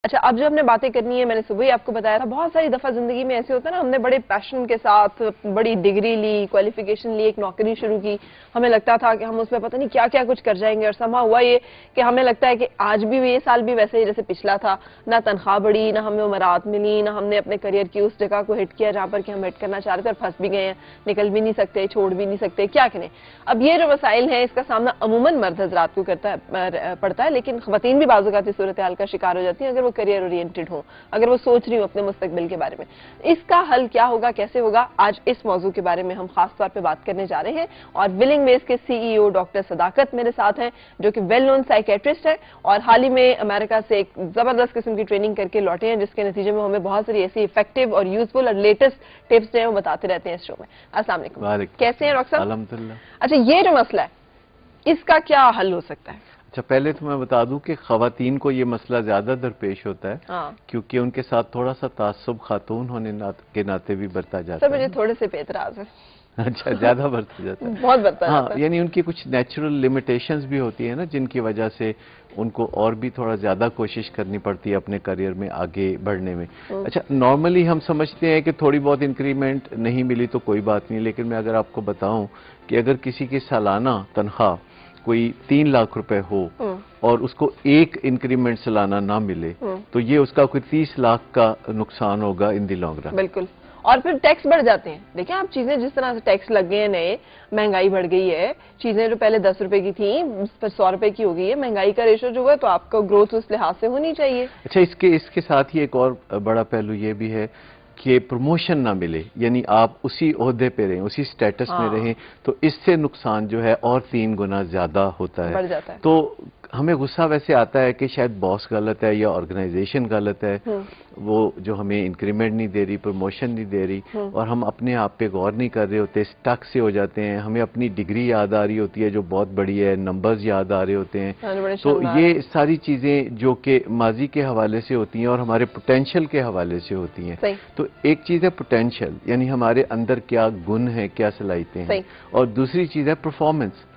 اچھا، اب جو ہم نے باتیں کرنی ہے، میں نے صبح ہی آپ کو بتایا تھا، بہت ساری دفعہ زندگی میں ایسے ہوتا ہے نا، ہم نے بڑے پیشن کے ساتھ بڑی ڈگری لی، کوالیفیکیشن لی، ایک نوکری شروع کی، ہمیں لگتا تھا کہ ہم اس میں پتہ نہیں کیا کیا کچھ کر جائیں گے، اور سما ہوا یہ کہ ہمیں لگتا ہے کہ آج بھی یہ سال بھی ویسے ہی جیسے پچھلا تھا، نہ تنخواہ بڑھی، نہ ہمیں عمرات ملی، نہ ہم نے اپنے کریئر کی اس جگہ کو ہٹ کیا جہاں پر کہ ہم ہٹ کرنا چاہ رہے تھے، اور پھنس بھی گئے ہیں، نکل بھی نہیں سکتے، چھوڑ بھی نہیں سکتے، کیا کریں؟ اب یہ جو مسائل ہیں اس کا سامنا عموماً مرد حضرات کو پڑتا ہے، لیکن خواتین بھی بعض اوقات اس صورتحال کا شکار ہو جاتی ہیں اگر وہ کریئر اورینٹڈ ہوں، اگر وہ سوچ رہی ہوں اپنے مستقبل کے بارے میں۔ اس کا حل کیا ہوگا، کیسے ہوگا، آج اس موضوع کے بارے میں ہم خاص طور پہ بات کرنے جا رہے ہیں، اور ولنگ ویز کے سی ای او ڈاکٹر صداقت میرے ساتھ ہیں، جو کہ ویل نون سائیکیٹرسٹ ہیں، اور حال ہی میں امریکہ سے ایک زبردست قسم کی ٹریننگ کر کے لوٹے ہیں، جس کے نتیجے میں ہمیں بہت ساری ایسی افیکٹو اور یوزفل اور لیٹسٹ ٹپس جو ہیں وہ بتاتے رہتے ہیں اس شو میں۔ السلام علیکم، کیسے ہیں ڈاکٹر صاحب؟ الحمدللہ۔ اچھا، یہ جو مسئلہ ہے اس کا کیا حل ہو سکتا ہے؟ اچھا، پہلے تو میں بتا دوں کہ خواتین کو یہ مسئلہ زیادہ درپیش ہوتا ہے، کیونکہ ان کے ساتھ تھوڑا سا تعصب خاتون ہونے کے ناطے بھی برتا جاتا ہے۔ سر مجھے تھوڑے سے پہ اعتراض ہے۔ اچھا، زیادہ برتا جاتا ہے، بہت برتا جاتا ہے۔ یعنی ان کی کچھ نیچرل لمیٹیشنز بھی ہوتی ہیں نا، جن کی وجہ سے ان کو اور بھی تھوڑا زیادہ کوشش کرنی پڑتی ہے اپنے کریئر میں آگے بڑھنے میں۔ اچھا، نارملی ہم سمجھتے ہیں کہ تھوڑی بہت انکریمنٹ نہیں ملی تو کوئی بات نہیں، لیکن میں اگر آپ کو بتاؤں کہ اگر کسی کی سالانہ تنخواہ کوئی 3 لاکھ روپے ہو اور اس کو ایک انکریمنٹ سالانہ نہ ملے تو یہ اس کا کوئی 30 لاکھ کا نقصان ہوگا ان دی لانگ رن۔ بالکل، اور پھر ٹیکس بڑھ جاتے ہیں۔ دیکھیں آپ، چیزیں جس طرح سے ٹیکس لگ گئے ہیں نئے، مہنگائی بڑھ گئی ہے، چیزیں جو پہلے 10 روپے کی تھیں اس پر 100 روپے کی ہو گئی ہے، مہنگائی کا ریشو جو ہے تو آپ کو گروتھ اس لحاظ سے ہونی چاہیے۔ اچھا، اس کے ساتھ ہی ایک اور بڑا پہلو یہ بھی ہے کہ پروموشن نہ ملے، یعنی آپ اسی عہدے پہ رہیں، اسی سٹیٹس میں رہیں، تو اس سے نقصان جو ہے اور 3 گنا زیادہ ہوتا ہے۔ بڑھ جاتا ہے۔ تو ہمیں غصہ ویسے آتا ہے کہ شاید باس غلط ہے یا آرگنائزیشن غلط ہے، وہ جو ہمیں انکریمنٹ نہیں دے رہی، پروموشن نہیں دے رہی، اور ہم اپنے آپ پہ غور نہیں کر رہے ہوتے، سٹک سے ہو جاتے ہیں، ہمیں اپنی ڈگری یاد آ رہی ہوتی ہے جو بہت بڑی ہے، نمبرز یاد آ رہے ہوتے ہیں، تو یہ ساری چیزیں جو کہ ماضی کے حوالے سے ہوتی ہیں اور ہمارے پوٹینشیل کے حوالے سے ہوتی ہیں۔ تو ایک چیز ہے پوٹینشیل، یعنی ہمارے اندر کیا گن ہے، کیا صلاحیتیں ہیں، اور دوسری چیز ہے پرفارمنس،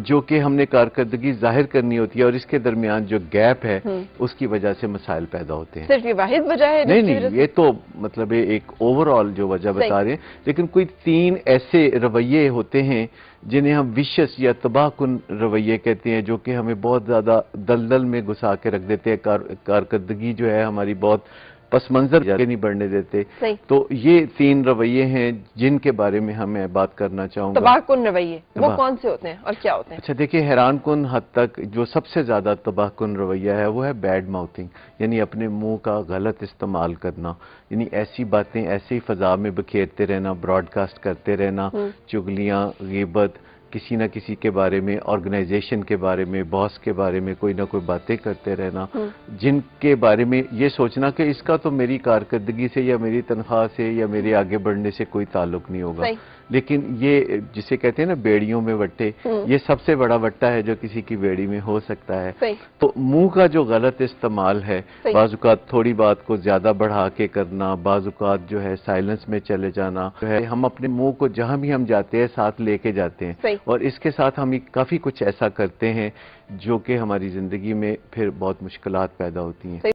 جو کہ ہم نے کارکردگی ظاہر کرنی ہوتی ہے، اور اس کے درمیان جو گیپ ہے اس کی وجہ سے مسائل پیدا ہوتے ہیں۔ صرف یہ واحد وجہ ہے؟ نہیں، یہ تو مطلب ایک اوور آل جو وجہ بتا رہے ہیں، لیکن کوئی 3 ایسے رویے ہوتے ہیں جنہیں ہم وشس یا تباہ کن رویے کہتے ہیں، جو کہ ہمیں بہت زیادہ دلدل میں گھسا کے رکھ دیتے ہیں، کارکردگی جو ہے ہماری بہت پس منظر آگے نہیں بڑھنے دیتے۔ تو یہ 3 رویے ہیں جن کے بارے میں ہمیں بات کرنا چاہوں گا۔ تباہ کن رویے وہ کون سے ہوتے ہیں اور کیا ہوتے ہیں؟ اچھا دیکھیں، حیران کن حد تک جو سب سے زیادہ تباہ کن رویہ ہے وہ ہے بیڈ ماؤتھنگ، یعنی اپنے منہ کا غلط استعمال کرنا، یعنی ایسی باتیں ایسے ہی فضا میں بکھیرتے رہنا، براڈ کاسٹ کرتے رہنا، چغلیاں، غیبت، کسی نہ کسی کے بارے میں، آرگنائزیشن کے بارے میں، باس کے بارے میں کوئی نہ کوئی باتیں کرتے رہنا، جن کے بارے میں یہ سوچنا کہ اس کا تو میری کارکردگی سے یا میری تنخواہ سے یا میرے آگے بڑھنے سے کوئی تعلق نہیں ہوگا، لیکن یہ جسے کہتے ہیں نا بیڑیوں میں وٹے، یہ سب سے بڑا وٹا ہے جو کسی کی بیڑی میں ہو سکتا ہے۔ تو منہ کا جو غلط استعمال ہے، بعض اوقات تھوڑی بات کو زیادہ بڑھا کے کرنا، بعض اوقات جو ہے سائلنس میں چلے جانا، جو ہے ہم اپنے منہ کو جہاں بھی ہم جاتے ہیں ساتھ لے کے جاتے ہیں، اور اس کے ساتھ ہم کافی کچھ ایسا کرتے ہیں جو کہ ہماری زندگی میں پھر بہت مشکلات پیدا ہوتی ہیں۔